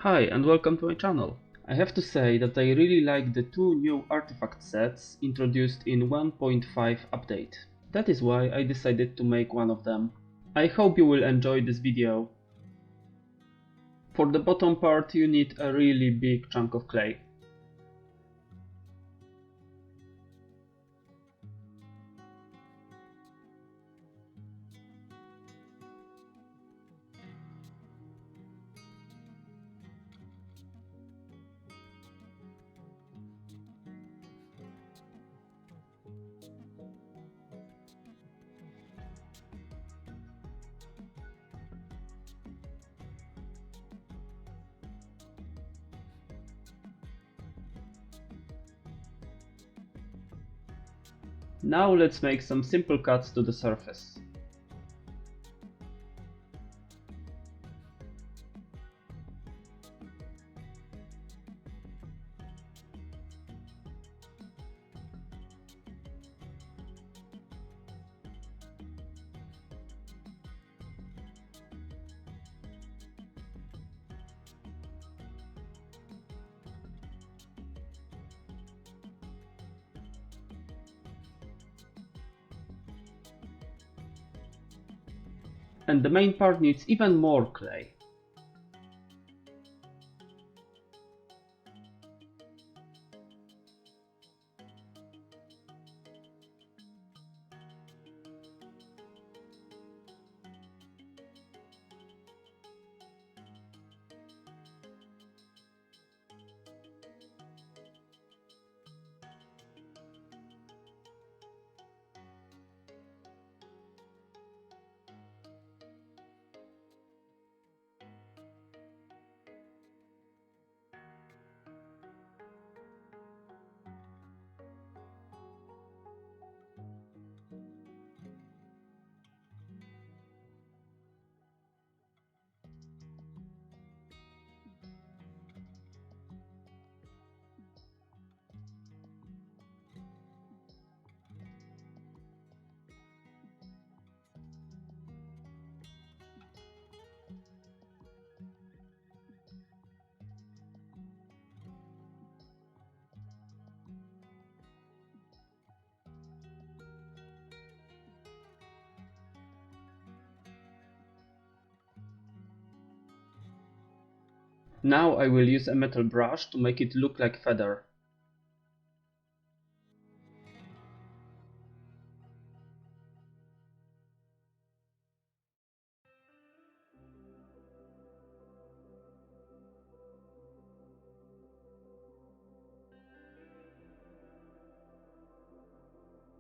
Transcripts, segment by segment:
Hi and welcome to my channel. I have to say that I really like the two new artifact sets introduced in 1.5 update. That is why I decided to make one of them. I hope you will enjoy this video. For the bottom part you need a really big chunk of clay. Now let's make some simple cuts to the surface. And the main part needs even more clay. Now I will use a metal brush to make it look like feather.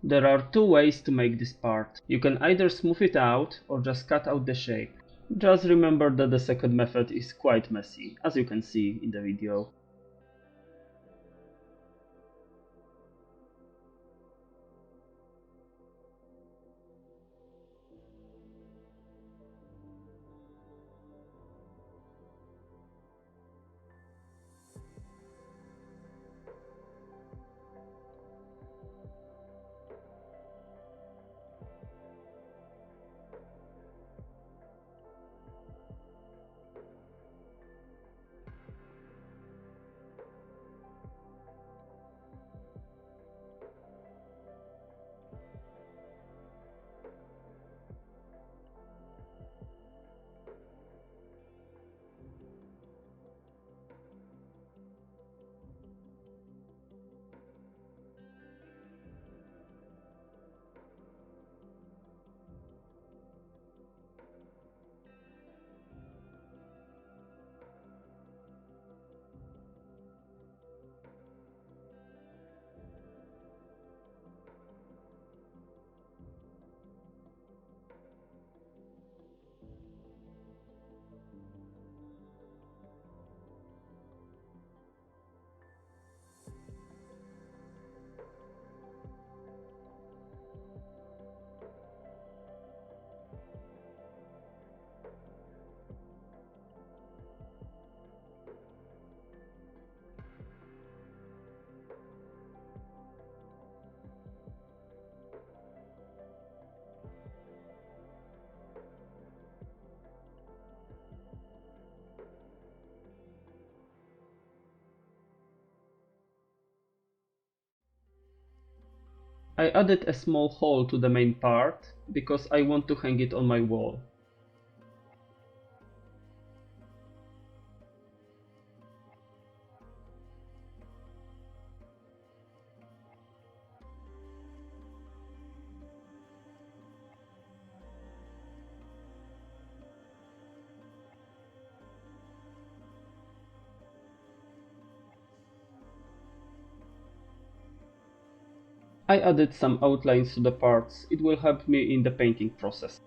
There are two ways to make this part. You can either smooth it out or just cut out the shape. Just remember that the second method is quite messy, as you can see in the video. I added a small hole to the main part because I want to hang it on my wall. I added some outlines to the parts. It will help me in the painting process.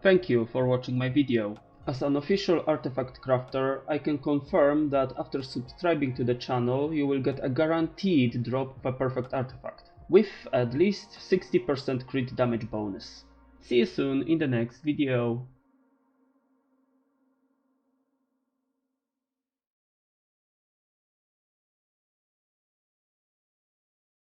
Thank you for watching my video. As an official artifact crafter, I can confirm that after subscribing to the channel, you will get a guaranteed drop of a perfect artifact, with at least 60% crit damage bonus. See you soon in the next video.